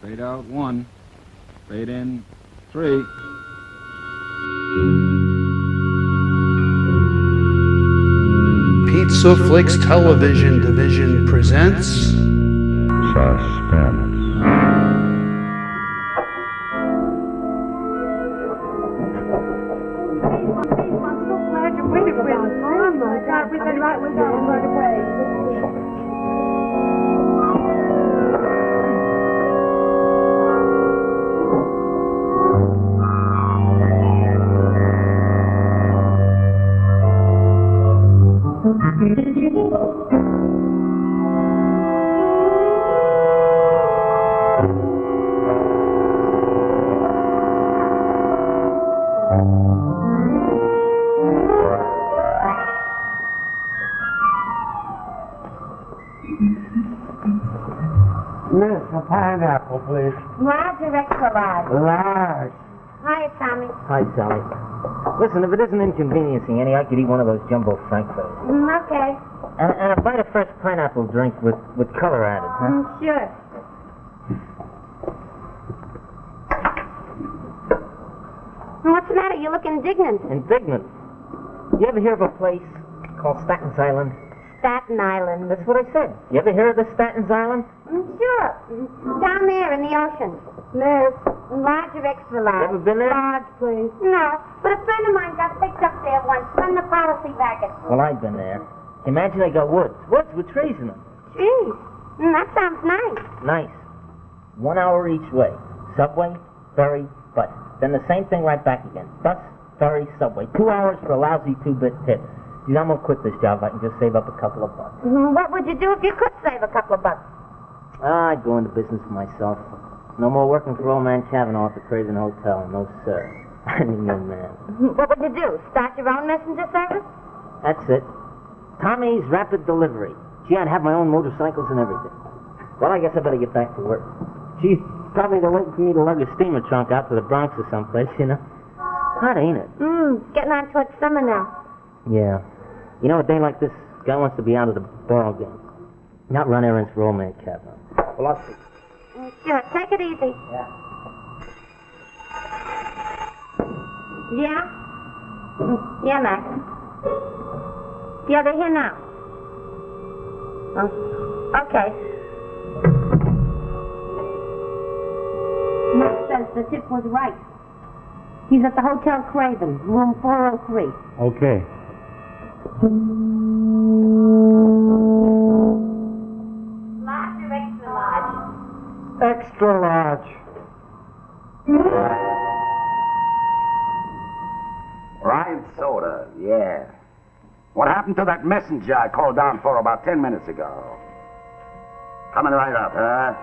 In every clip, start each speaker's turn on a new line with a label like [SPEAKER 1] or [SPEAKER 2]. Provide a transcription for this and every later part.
[SPEAKER 1] Fade out 1. Fade in 3.
[SPEAKER 2] Pizza Flix Television Division presents
[SPEAKER 3] Suspense.
[SPEAKER 4] Miss, a pineapple, please.
[SPEAKER 5] Large or extra large?
[SPEAKER 4] Large.
[SPEAKER 5] Hi, Tommy.
[SPEAKER 6] Hi, Sally. Listen, if it isn't inconveniencing any, I could eat one of those jumbo frankfurters.
[SPEAKER 5] Okay.
[SPEAKER 6] And a bite of fresh pineapple drink with color added, huh?
[SPEAKER 5] Sure. What's the matter? You look indignant.
[SPEAKER 6] Indignant. You ever hear of a place called Staten's Island?
[SPEAKER 5] Staten Island.
[SPEAKER 6] That's what I said. You ever hear of the Staten's Island?
[SPEAKER 5] Sure. Down there in the ocean. Miss. Large or extra large?
[SPEAKER 6] Ever been there?
[SPEAKER 5] Large, please. No, but a friend of mine got picked up there once from the policy packet.
[SPEAKER 6] Well, I've been there. Imagine they got woods. Woods with trees in them.
[SPEAKER 5] Geez. That sounds nice.
[SPEAKER 6] Nice. 1 hour each way. Subway, ferry, bus. Then the same thing right back again. Bus, ferry, subway. 2 hours for a lousy 2-bit tip. Geez, I'm gonna quit this job. I can just save up a couple of bucks.
[SPEAKER 5] What would you do if you could save a couple of bucks?
[SPEAKER 6] I'd go into business for myself. No more working for old man Cavanaugh at the Craven Hotel. No, sir. I'm a young man.
[SPEAKER 5] What would you do? Start your own messenger service?
[SPEAKER 6] That's it. Tommy's Rapid Delivery. Gee, I'd have my own motorcycles and everything. Well, I guess I better get back to work. Gee, probably they're waiting for me to lug a steamer trunk out to the Bronx or someplace, you know. Hot, ain't it?
[SPEAKER 5] Getting on towards summer now.
[SPEAKER 6] Yeah. You know, a day like this, guy wants to be out of the ball game. Not run errands for old man Cavanaugh. Well, I'll see.
[SPEAKER 5] Sure, take it easy.
[SPEAKER 6] Yeah.
[SPEAKER 5] Yeah? Yeah, Max. Yeah, they're here now. Okay. Max says the tip was right. He's at the Hotel Craven, room 403.
[SPEAKER 4] Okay.
[SPEAKER 5] Large or extra large?
[SPEAKER 4] Extra large.
[SPEAKER 7] Ryan soda, yeah. What happened to that messenger I called down for about 10 minutes ago? Coming right up, huh?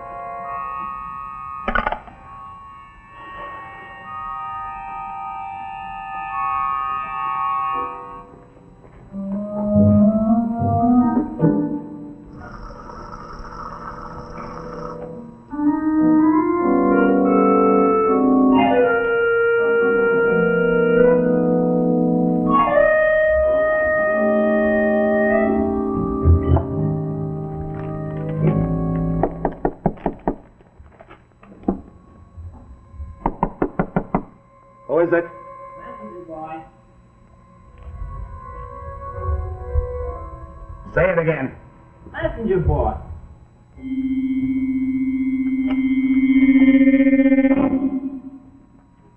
[SPEAKER 7] Who is it?
[SPEAKER 6] Messenger boy.
[SPEAKER 7] Say it again.
[SPEAKER 6] Messenger boy.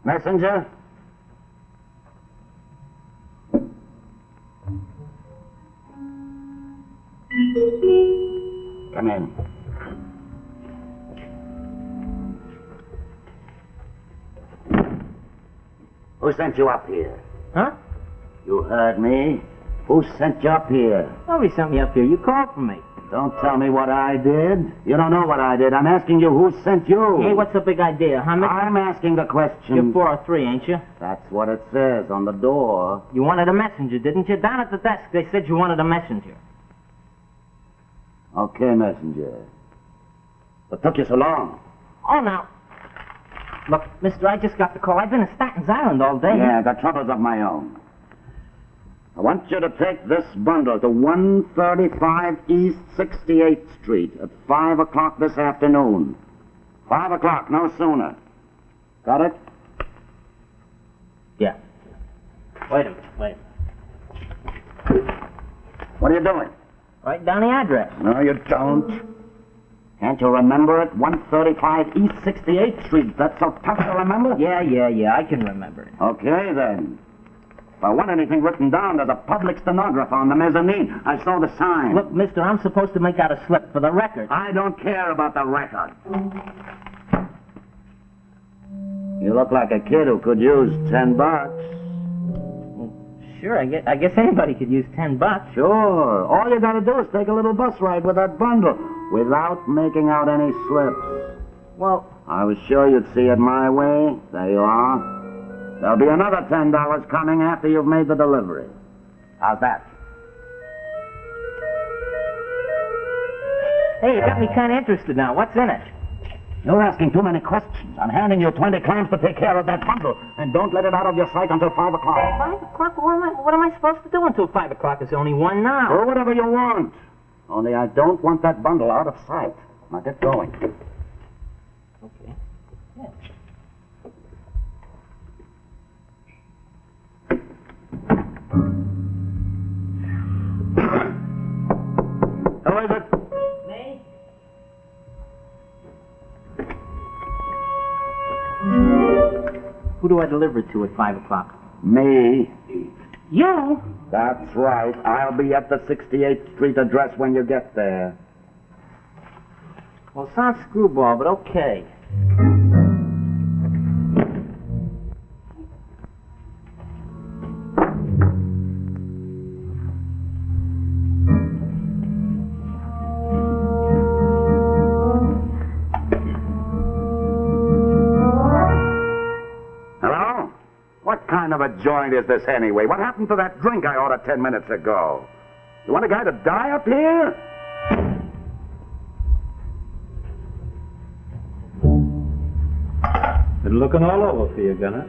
[SPEAKER 7] Messenger? Come in. Who sent you up here?
[SPEAKER 6] Huh?
[SPEAKER 7] You heard me. Who sent you up here?
[SPEAKER 6] Nobody sent me up here. You called for me.
[SPEAKER 7] Don't tell me what I did. You don't know what I did. I'm asking you who sent you.
[SPEAKER 6] Hey, what's the big idea, huh, Mick?
[SPEAKER 7] I'm asking the question.
[SPEAKER 6] You're 403, ain't you?
[SPEAKER 7] That's what it says on the door.
[SPEAKER 6] You wanted a messenger, didn't you? Down at the desk, they said you wanted a messenger.
[SPEAKER 7] Okay, messenger. What took you so long?
[SPEAKER 6] Oh, now. Look, mister, I just got the call. I've been in Staten's Island all day.
[SPEAKER 7] Yeah, I got troubles of my own. I want you to take this bundle to 135 East 68th Street at 5 o'clock this afternoon. 5 o'clock, no sooner. Got it?
[SPEAKER 6] Yeah. Wait a minute.
[SPEAKER 7] What are you doing?
[SPEAKER 6] Write down the address.
[SPEAKER 7] No, you don't. Can't you remember it? 135 East 68th Street. That's so tough to remember?
[SPEAKER 6] Yeah, I can remember it.
[SPEAKER 7] Okay, then. If I want anything written down, there's a public stenographer on the mezzanine. I saw the sign.
[SPEAKER 6] Look, mister, I'm supposed to make out a slip for the record.
[SPEAKER 7] I don't care about the record. You look like a kid who could use $10.
[SPEAKER 6] Sure, I guess anybody could use $10.
[SPEAKER 7] Sure. All you gotta do is take a little bus ride with that bundle without making out any slips.
[SPEAKER 6] Well,
[SPEAKER 7] I was sure you'd see it my way. There you are. There'll be another $10 coming after you've made the delivery. How's that?
[SPEAKER 6] hey, you got me kind of interested now. What's in it?
[SPEAKER 7] You're asking too many questions. I'm handing you 20 clams to take care of that bundle. And don't let it out of your sight until 5 o'clock.
[SPEAKER 6] 5 o'clock? What am I supposed to do until 5 o'clock? There's only one now.
[SPEAKER 7] Or whatever you want. Only I don't want that bundle out of sight. Now get going.
[SPEAKER 6] Okay. Yeah.
[SPEAKER 7] Who is it?
[SPEAKER 6] Me? Who do I deliver it to at 5 o'clock?
[SPEAKER 7] Me.
[SPEAKER 6] You?
[SPEAKER 7] That's right. I'll be at the 68th Street address when you get there.
[SPEAKER 6] Well, sounds screwball, but okay.
[SPEAKER 7] Hello? What kind of a joint is this anyway? What happened to that drink I ordered 10 minutes ago? You want a guy to die up here?
[SPEAKER 1] Been looking all over for you, Gunner.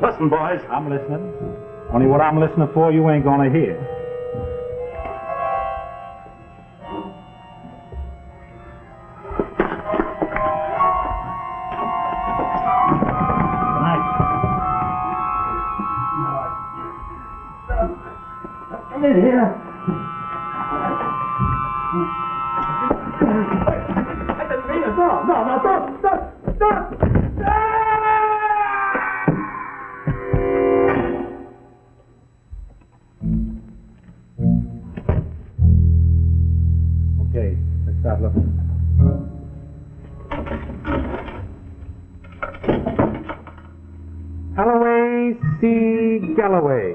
[SPEAKER 7] Listen, boys.
[SPEAKER 1] I'm listening. Only what I'm listening for, you ain't gonna hear.
[SPEAKER 7] Come in here. I didn't mean it. No, stop.
[SPEAKER 1] Okay, let's start looking.
[SPEAKER 3] Holloway C. Galloway,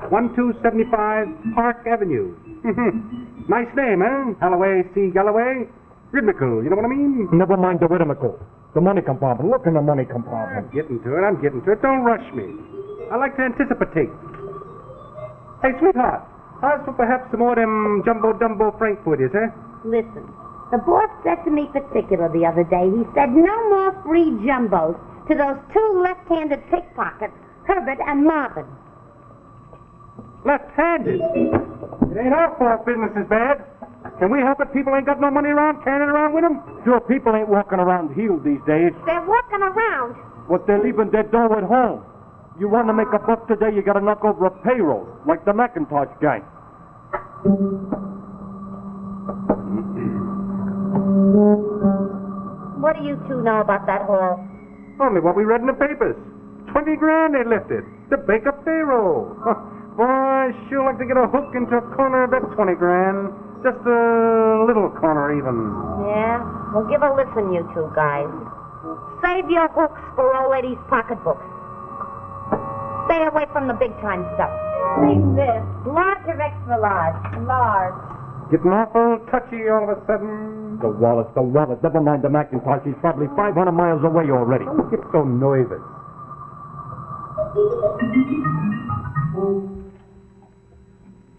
[SPEAKER 3] 1275 Park Avenue. Nice name, eh? Holloway C. Galloway. Rhythmical, you know what I mean?
[SPEAKER 4] Never mind the rhythmical. The money compartment. Look in the money
[SPEAKER 3] I'm
[SPEAKER 4] compartment.
[SPEAKER 3] getting to it. Don't rush me. I like to anticipate. Hey, sweetheart, how's for perhaps some more them jumbo-dumbo frankfurters, eh?
[SPEAKER 5] Listen, the boss said to me particular the other day, he said no more free jumbos to those two left-handed pickpockets, Herbert and Marvin.
[SPEAKER 3] Left-handed. It ain't our fault business is bad. Can we help it? People ain't got no money around, carrying it around with them?
[SPEAKER 4] Sure, people ain't walking around healed these days.
[SPEAKER 5] They're walking around.
[SPEAKER 4] But they're leaving their dough at home. You want to make a buck today, you got to knock over a payroll, like the Macintosh gang.
[SPEAKER 5] What do you two know about that hall?
[SPEAKER 3] Only what we read in the papers. 20 grand they lifted to bake a payroll. Boy, I sure like to get a hook into a corner of that 20 grand. Just a little corner even.
[SPEAKER 5] Yeah? Well, give a listen, you two guys. Save your hooks for old lady's pocketbooks. Stay away from the big-time stuff. Save this. Large or extra large? Large.
[SPEAKER 3] Getting awful touchy all of a sudden.
[SPEAKER 4] The wallet. Never mind the Macintosh. He's probably 500 miles away already.
[SPEAKER 3] Don't get so nervous.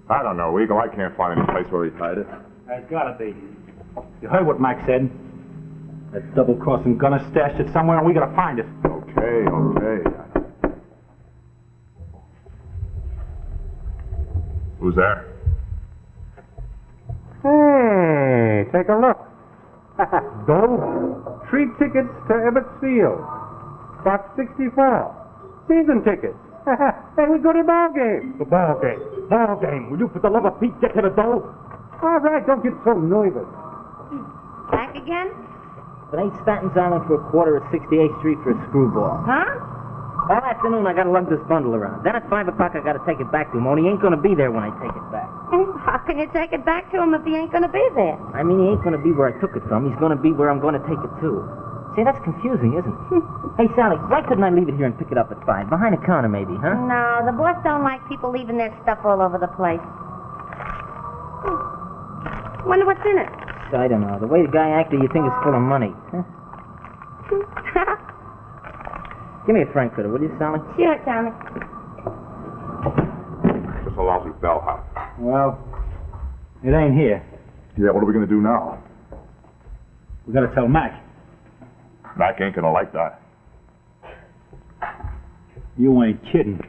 [SPEAKER 8] I don't know, Eagle. I can't find any place where he hid it.
[SPEAKER 1] There's gotta be. You heard what Mac said. That double-crossing gunner stashed it somewhere, and we gotta find it.
[SPEAKER 8] Okay. Who's there?
[SPEAKER 3] Hey, take a look.
[SPEAKER 4] Dough?
[SPEAKER 3] 3 tickets to Ebbets Field. Box 64. Season tickets. Hey, we go to the ball game.
[SPEAKER 4] The ball game. Ball game. Will you, for the love of Pete, get to the dough?
[SPEAKER 3] All right, don't get so nervous.
[SPEAKER 5] Back again?
[SPEAKER 6] But ain't Stanton's Island for a quarter of 68th Street for a screwball.
[SPEAKER 5] Huh?
[SPEAKER 6] All afternoon I gotta lug this bundle around. Then at 5 o'clock I gotta take it back to him, only he ain't gonna be there when I take it back.
[SPEAKER 5] How can you take it back to him if he ain't gonna be there?
[SPEAKER 6] I mean, he ain't gonna be where I took it from. He's gonna be where I'm gonna take it to. See, that's confusing, isn't it? Hey, Sally, why couldn't I leave it here and pick it up at 5? Behind the counter, maybe, huh?
[SPEAKER 5] No, the boss don't like people leaving their stuff all over the place. Wonder what's in it.
[SPEAKER 6] I don't know. The way the guy acted, you think it's full of money. Huh? Give me a frankfurter, will you, Sally?
[SPEAKER 5] Sure, Tommy.
[SPEAKER 8] Just a lousy bellhop.
[SPEAKER 1] Well, it ain't here.
[SPEAKER 8] Yeah, what are we gonna do now?
[SPEAKER 1] We gotta tell Mac.
[SPEAKER 8] Mac ain't gonna like that.
[SPEAKER 1] You ain't kidding.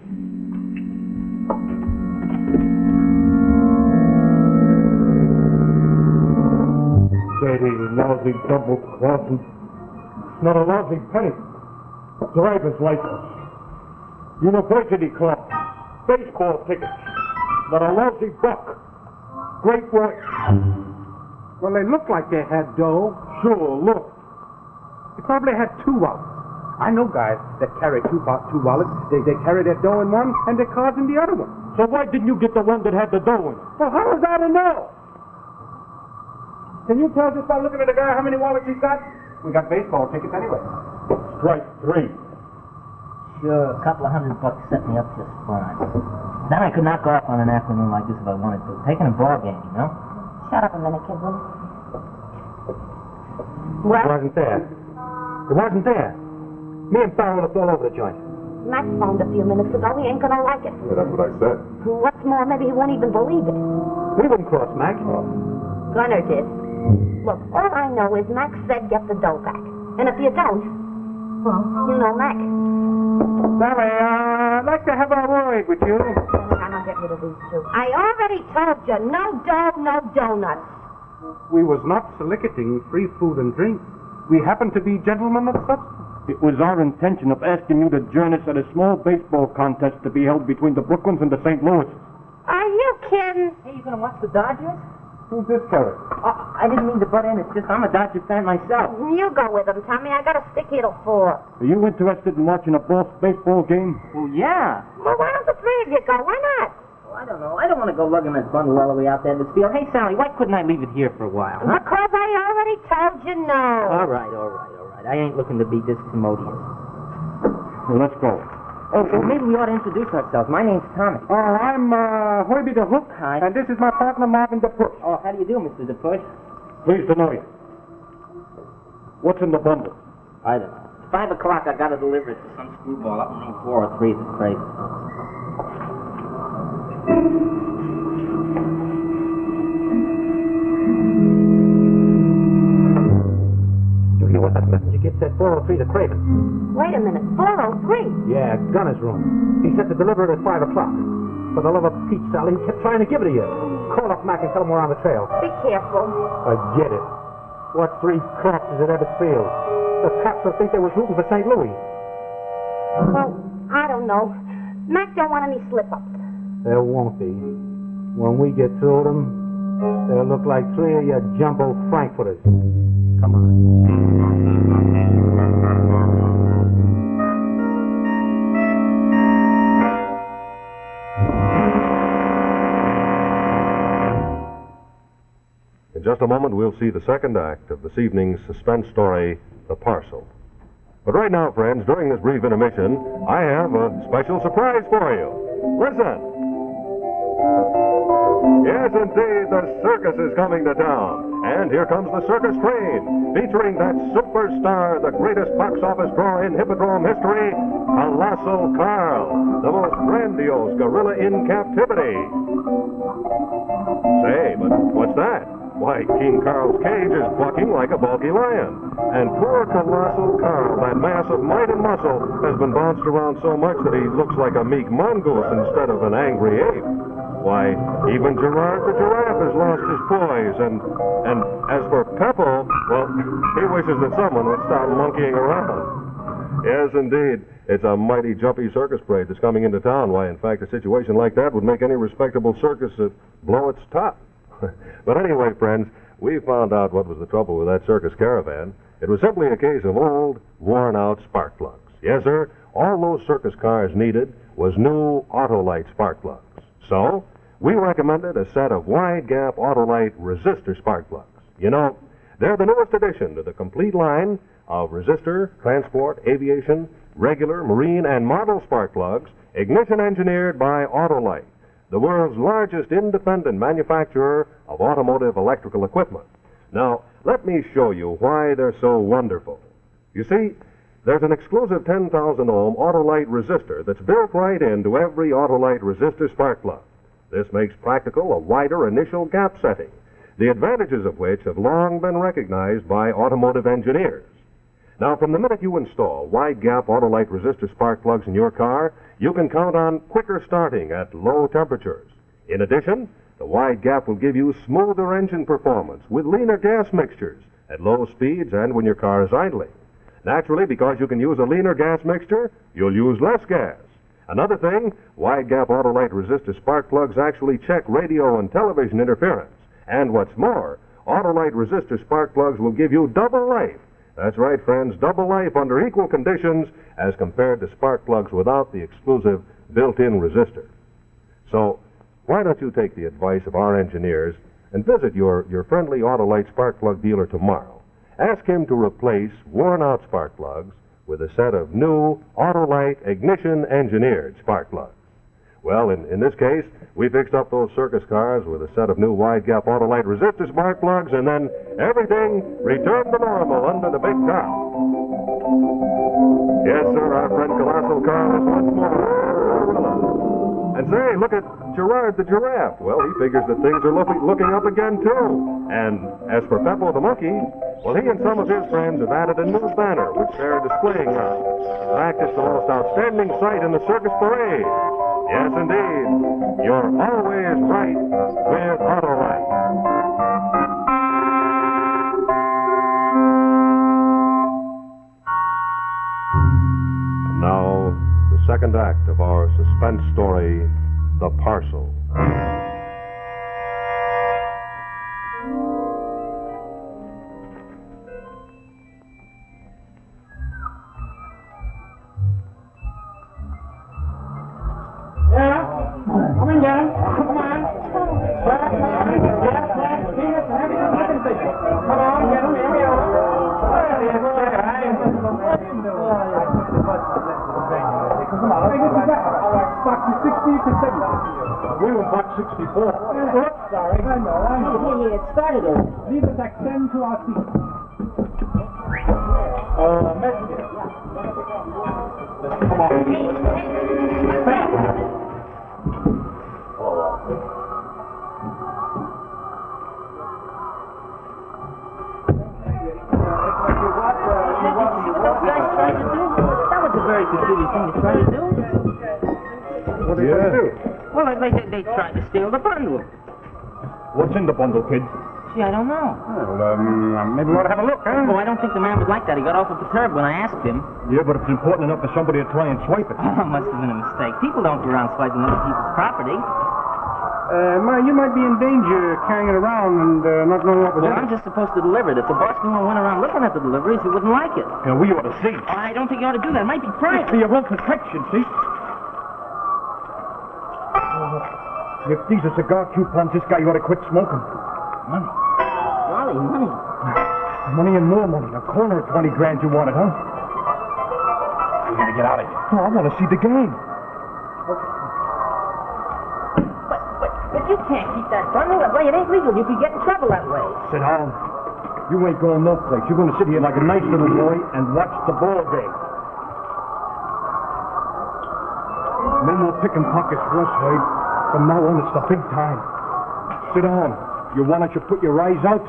[SPEAKER 4] Dirty, lousy double-crossing. It's not a lousy penny. Driver's license. University club. Baseball tickets. Not a lousy buck. Great work.
[SPEAKER 3] Well, they looked like they had dough.
[SPEAKER 4] Sure, look.
[SPEAKER 3] They probably had 2 wallets. I know guys that carry two wallets. They carry their dough in one and their cards in the other one.
[SPEAKER 4] So why didn't you get the one that had the dough in it?
[SPEAKER 3] Well, how was I to know? Can you tell just by looking at the guy how many wallets he's got? We got baseball tickets anyway.
[SPEAKER 4] Strike 3.
[SPEAKER 6] Sure, a couple of $100 set me up just fine. Then I could knock off on an afternoon like this if I wanted to. Taking a ball game, you know?
[SPEAKER 5] Shut up a minute, kid, will you?
[SPEAKER 3] It
[SPEAKER 5] Well,
[SPEAKER 3] wasn't there. It wasn't there. Me and Farrell looked all over the joint.
[SPEAKER 5] Max phoned a few minutes ago. He ain't gonna like it.
[SPEAKER 8] Yeah, that's what I said.
[SPEAKER 5] What's more, maybe he won't even believe it.
[SPEAKER 3] We wouldn't cross Mac.
[SPEAKER 5] Gunner did. Look, all I know is Max said get the dough back. And if you don't, well, you know Mac.
[SPEAKER 3] Sally, I'd like to have a word with you.
[SPEAKER 5] I'm gonna get rid of these 2. I already told you, no dough, no donuts.
[SPEAKER 3] We was not soliciting free food and drink. We happen to be gentlemen of substance.
[SPEAKER 4] It was our intention of asking you to join us at a small baseball contest to be held between the Brooklyns and the St. Louis.
[SPEAKER 5] Are you kidding?
[SPEAKER 6] Hey, you gonna watch the Dodgers?
[SPEAKER 3] Who's this carrot?
[SPEAKER 6] I didn't mean to butt in. It's just I'm a Dodger fan myself.
[SPEAKER 5] You go with him, Tommy. I got a stick here till 4.
[SPEAKER 4] Are you interested in watching a boss baseball game?
[SPEAKER 6] Well, yeah.
[SPEAKER 5] Well, why don't the 3 of you go? Why not?
[SPEAKER 6] Well, I don't know. I don't want to go lugging that bundle all the way out there in this field. Hey, Sally, why couldn't I leave it here for a while, huh?
[SPEAKER 5] Because I already told you no.
[SPEAKER 6] All right. I ain't looking to be discommodious.
[SPEAKER 4] Well, let's go.
[SPEAKER 6] Oh, maybe we ought to introduce ourselves. My name's Tommy.
[SPEAKER 3] Oh, I'm Hoyby the Hook.
[SPEAKER 6] Hi.
[SPEAKER 3] And this is my partner, Marvin the Push.
[SPEAKER 6] Oh, how do you do, Mr. DePush?
[SPEAKER 4] Pleased to know you. What's in the bundle?
[SPEAKER 6] I don't know. 5 o'clock, I gotta deliver it to some screwball up in room 4 or 3 at the Craven.
[SPEAKER 3] You hear what that messenger kid said? 403 to Craven.
[SPEAKER 5] Wait a minute. 403?
[SPEAKER 3] Yeah, Gunner's room. He said to deliver it at 5 o'clock. For the love of Pete, Sally, he kept trying to give it to you. Call up Mac and tell him we're on the trail.
[SPEAKER 5] Be careful.
[SPEAKER 3] Forget it. What 3 corpses at Ebbets Field? The cops will think they was rooting for St. Louis.
[SPEAKER 5] Well, I don't know. Mac don't want any slip-ups.
[SPEAKER 3] There won't be. When we get through with them, they'll look like 3 of your jumbo frankfurters. Come on.
[SPEAKER 9] In just a moment, we'll see the second act of this evening's suspense story, The Parcel. But right now, friends, during this brief intermission, I have a special surprise for you. Listen. Yes, indeed, the circus is coming to town. And here comes the circus train, featuring that superstar, the greatest box office draw in Hippodrome history, Colossal Carl, the most grandiose gorilla in captivity. Say, but what's that? Why, King Carl's cage is bucking like a bulky lion. And poor Colossal Carl, that mass of might and muscle, has been bounced around so much that he looks like a meek mongoose instead of an angry ape. Why, even Gerard the giraffe has lost his poise. And as for Peppo, well, he wishes that someone would stop monkeying around. Yes, indeed. It's a mighty jumpy circus parade that's coming into town. Why, in fact, a situation like that would make any respectable circus blow its top. But anyway, friends, we found out what was the trouble with that circus caravan. It was simply a case of old, worn-out spark plugs. Yes, sir, all those circus cars needed was new Autolite spark plugs. So, we recommended a set of wide-gap Autolite resistor spark plugs. You know, they're the newest addition to the complete line of resistor, transport, aviation, regular, marine, and model spark plugs, ignition engineered by Autolite, the world's largest independent manufacturer of automotive electrical equipment. Now, let me show you why they're so wonderful. You see, there's an exclusive 10,000-ohm Autolite resistor that's built right into every Autolite resistor spark plug. This makes practical a wider initial gap setting, the advantages of which have long been recognized by automotive engineers. Now, from the minute you install wide-gap Autolite resistor spark plugs in your car, you can count on quicker starting at low temperatures. In addition, the wide gap will give you smoother engine performance with leaner gas mixtures at low speeds and when your car is idling. Naturally, because you can use a leaner gas mixture, you'll use less gas. Another thing, wide-gap Autolite resistor spark plugs actually check radio and television interference. And what's more, Autolite resistor spark plugs will give you double life. That's right, friends, double life under equal conditions as compared to spark plugs without the exclusive built-in resistor. So, why don't you take the advice of our engineers and visit your friendly Autolite spark plug dealer tomorrow. Ask him to replace worn-out spark plugs with a set of new Autolite ignition-engineered spark plugs. Well, in this case, we fixed up those circus cars with a set of new wide-gap Autolite resistor spark plugs, and then everything returned to normal under the big top. Yes, sir, our friend Colossal Carl is once more. And say, look at Gerard the giraffe. Well, he figures that things are looking up again, too. And as for Peppo the monkey, well, he and some of his friends have added a new banner, which they're displaying now. In fact, it's the most outstanding sight in the circus parade. Yes, indeed. You're always right with Autolite. And now, the second act of our suspense story, The Parcel.
[SPEAKER 4] We were buck 64. Oops, sorry. I know.
[SPEAKER 5] It started already.
[SPEAKER 4] Leave us extend to our seat. Messenger. Come on.
[SPEAKER 6] That was a very peculiar thing to try to do.
[SPEAKER 3] What did they do?
[SPEAKER 6] Well, they tried to steal the bundle.
[SPEAKER 1] What's in the bundle, kid?
[SPEAKER 6] Gee, I don't know.
[SPEAKER 3] Well, maybe we ought to have a look, huh?
[SPEAKER 6] Oh, I don't think the man would like that. He got awful perturbed when I asked him.
[SPEAKER 1] Yeah, but it's important enough for somebody to try and swipe it.
[SPEAKER 6] Oh, must have been a mistake. People don't go around swiping other people's property.
[SPEAKER 3] You might be in danger carrying it around and not knowing what was
[SPEAKER 6] Well,
[SPEAKER 3] in
[SPEAKER 6] I'm
[SPEAKER 3] it.
[SPEAKER 6] just supposed to deliver it. If the boss knew I went around looking at the deliveries, he wouldn't like it.
[SPEAKER 1] Yeah, we ought to see.
[SPEAKER 6] Oh, I don't think you ought to do that. It might be private.
[SPEAKER 1] For your own protection, see? If these are cigar coupons, this guy ought to quit smoking. Money.
[SPEAKER 6] Golly, money.
[SPEAKER 1] Money and more money. A corner of 20 grand you wanted, huh? We gotta get out of here. Oh, I want to see the game.
[SPEAKER 6] But you can't keep that bundle that way. It ain't legal. You could get in trouble that way.
[SPEAKER 1] Sit down. You ain't going no place. You're going to sit here like a nice little boy and watch the ball game. No more picking pockets for us, Herb. From now on, it's the big time. Sit down. You want us to put your eyes out?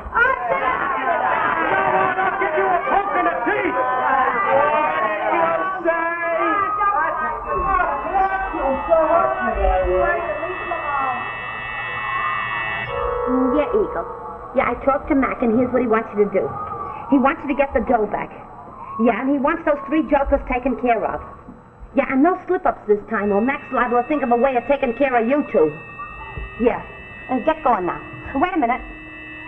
[SPEAKER 5] Yeah, I talked to Mac, and here's what he wants you to do. He wants you to get the dough back. Yeah, and he wants those 3 jokers taken care of. Yeah, and no slip-ups this time, or Mac's liable to think of a way of taking care of you two. Yeah, and get going now. Wait a minute.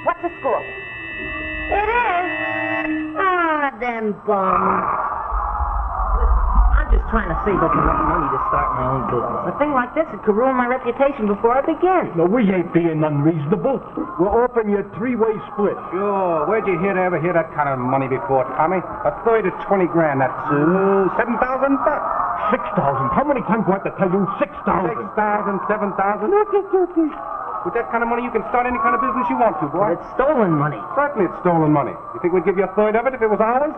[SPEAKER 5] What's the score? It is? Ah, them bums.
[SPEAKER 6] I'm just trying to save up enough money to start my own business. A thing like this, it could ruin my reputation before I begin.
[SPEAKER 1] No, we ain't being unreasonable. We'll open you a 3-way split.
[SPEAKER 3] Sure. Where'd you ever hear that kind of money before, Tommy? A third of 20 grand. That's $7,000.
[SPEAKER 1] 6,000. How many times do I have to tell you 6,000?
[SPEAKER 3] 6,000, 7,000. With that kind of money, you can start any kind of business you want to, boy.
[SPEAKER 6] But it's stolen money.
[SPEAKER 3] Certainly it's stolen money. You think we'd give you a third of it if it was ours?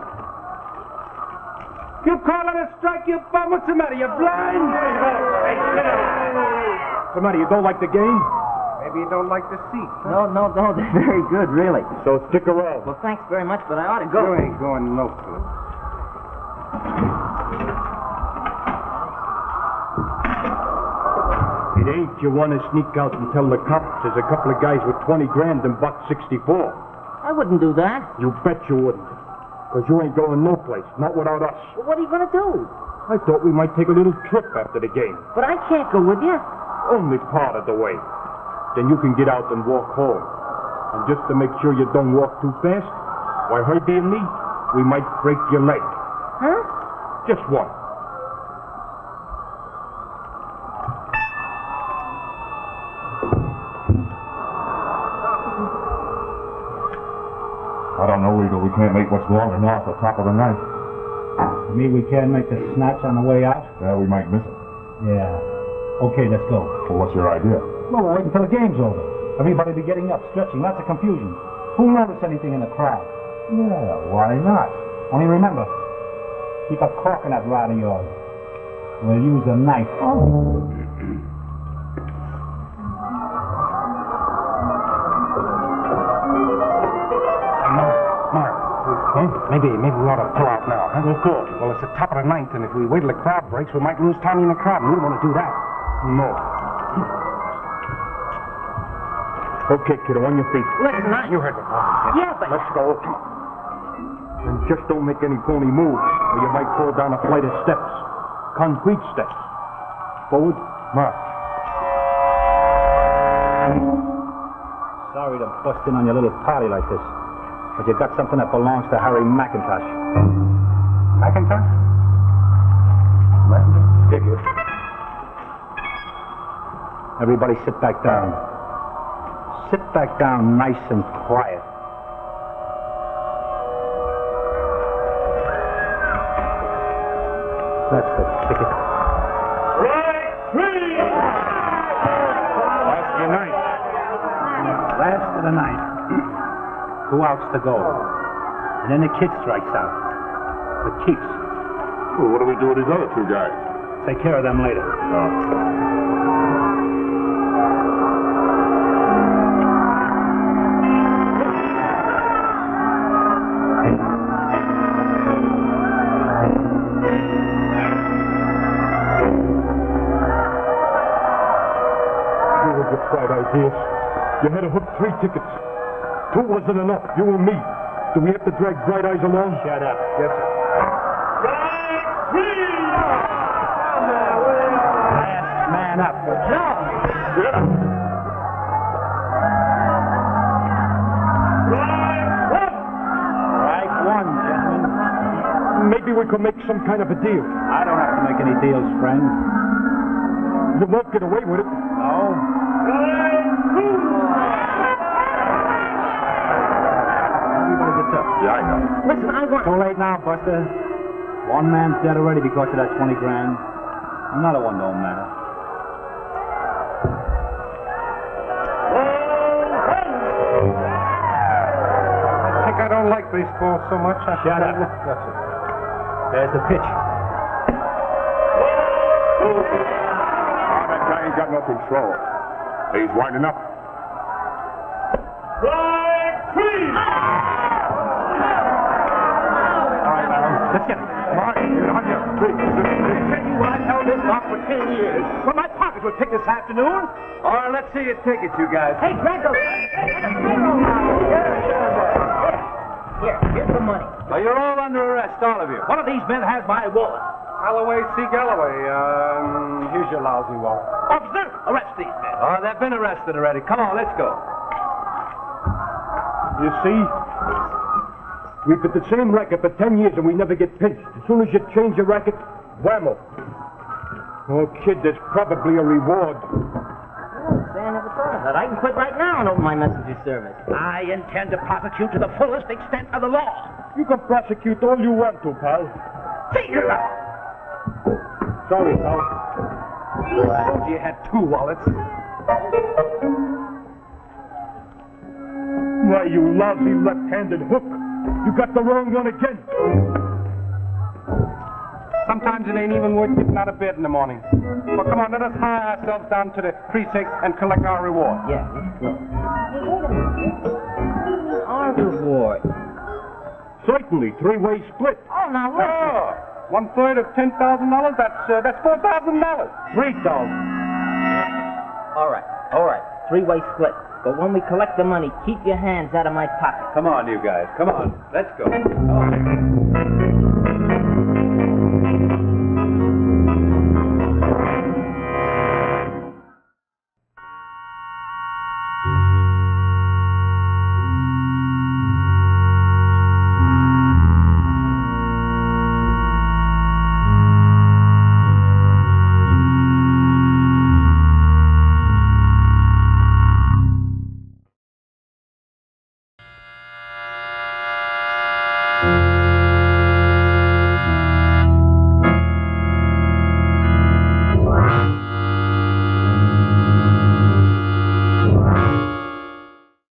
[SPEAKER 3] You call it a strike, you bum? What's the matter? You blind? Hey, sit down.
[SPEAKER 1] What's the matter? You don't like the game?
[SPEAKER 3] Maybe you don't like the seat.
[SPEAKER 6] No, they're very good, really.
[SPEAKER 1] So stick around.
[SPEAKER 6] Well, thanks very much, but I ought to go.
[SPEAKER 3] You ain't going no good.
[SPEAKER 1] It ain't you want to sneak out and tell the cops there's a couple of guys with 20 grand in box 64.
[SPEAKER 6] I wouldn't do that.
[SPEAKER 1] You bet you wouldn't. Because you ain't going no place, not without us.
[SPEAKER 6] Well, what are you going to do?
[SPEAKER 1] I thought we might take a little trip after the game.
[SPEAKER 6] But I can't go with you.
[SPEAKER 1] Only part of the way. Then you can get out and walk home. And just to make sure you don't walk too fast, why, Herbie and me, we might break your leg.
[SPEAKER 6] Huh?
[SPEAKER 1] Just one.
[SPEAKER 8] I don't know, Eagle. We can't make much longer north the top of the night.
[SPEAKER 10] You mean we can't make the snatch on the way out?
[SPEAKER 8] Yeah, we might miss it.
[SPEAKER 10] Yeah. Okay, let's go.
[SPEAKER 8] Well, what's your idea?
[SPEAKER 10] Well, we'll wait until the game's over. Everybody be getting up, stretching, lots of confusion. Who'll notice anything in the crowd?
[SPEAKER 8] Yeah, why not?
[SPEAKER 10] Only remember, keep a cork in that rod of yours. We'll use a knife.
[SPEAKER 3] Maybe we ought to pull out now, huh? Of course. Well, it's the top of the ninth, and if we wait till the crowd breaks, we might lose Tommy in the crowd, and we don't want to do that.
[SPEAKER 1] No. Okay, kiddo, on your feet.
[SPEAKER 6] Listen,
[SPEAKER 3] You heard what Bobby said.
[SPEAKER 6] Yeah, but...
[SPEAKER 1] Let's go. Come on. And just don't make any phony moves, or you might fall down a flight of steps. Concrete steps. Forward, march.
[SPEAKER 10] Sorry to bust in on your little party like this, but you got something that belongs to Harry McIntosh.
[SPEAKER 3] McIntosh?
[SPEAKER 1] Take it.
[SPEAKER 10] Everybody sit back down. Sit back down nice and quiet. That's the ticket.
[SPEAKER 3] Last of the night.
[SPEAKER 10] Last of the night. 2 outs to go. And then the kid strikes out. For keeps.
[SPEAKER 8] Well, what do we do with these other 2 guys?
[SPEAKER 10] Take care of them later.
[SPEAKER 1] You were the bright ideas. You had to hook 3 tickets. 2 wasn't enough, you and me. Do we have to drag Bright Eyes along?
[SPEAKER 10] Shut up.
[SPEAKER 1] Yes, sir.
[SPEAKER 10] Last man up. Strike 1, gentlemen.
[SPEAKER 1] Maybe we could make some kind of a deal.
[SPEAKER 10] I don't have to make any deals, friend.
[SPEAKER 1] You won't get away with it.
[SPEAKER 10] No? Everybody gets up.
[SPEAKER 8] Yeah, I know.
[SPEAKER 6] Listen, I want...
[SPEAKER 10] Too late now, Buster. One man's dead already because of that 20 grand. Another one don't matter.
[SPEAKER 3] I think I don't like baseball so much.
[SPEAKER 10] Shut up.
[SPEAKER 3] That's it.
[SPEAKER 10] There's the pitch.
[SPEAKER 8] That guy ain't got no control. He's winding up.
[SPEAKER 10] Let's get it.
[SPEAKER 8] Come on, get on your feet.
[SPEAKER 3] Tell you what, I held this lock for 10 years. Well, my pockets were picked this afternoon. All right, let's see you take it, you guys.
[SPEAKER 6] Hey, Draco! Hey, payroll now! Here's the money.
[SPEAKER 10] Well, you're all under arrest, all of you. One of these men has my wallet.
[SPEAKER 3] Galloway, C. Galloway, here's your lousy wallet.
[SPEAKER 10] Officer, arrest these men. Oh, they've been arrested already. Come on, let's go.
[SPEAKER 1] You see? We've been the same racket for 10 years and we never get pinched. As soon as you change your racket, whammo. Oh, kid, there's probably a reward.
[SPEAKER 6] Say, I never thought of that. I can quit right now and open my messenger service.
[SPEAKER 10] I intend to prosecute to the fullest extent of the law.
[SPEAKER 1] You can prosecute all you want to, pal.
[SPEAKER 10] Figure it out.
[SPEAKER 1] Sorry, pal.
[SPEAKER 3] I told you you had two wallets.
[SPEAKER 1] Why, you lousy left-handed hook. You got the wrong one again.
[SPEAKER 3] Sometimes it ain't even worth getting out of bed in the morning. Well, come on, let us hire ourselves down to the precinct and collect our reward.
[SPEAKER 6] Yeah, let's go. Hey, wait a minute. Our reward.
[SPEAKER 1] Certainly, three-way split.
[SPEAKER 6] Oh, now listen.
[SPEAKER 3] Oh, 1/3 of $10,000, that's $4,000.
[SPEAKER 1] 3,000.
[SPEAKER 6] All right. Three-way split. But when we collect the money, keep your hands out of my pocket.
[SPEAKER 10] Come on, you guys. Come on. Let's go. Come on.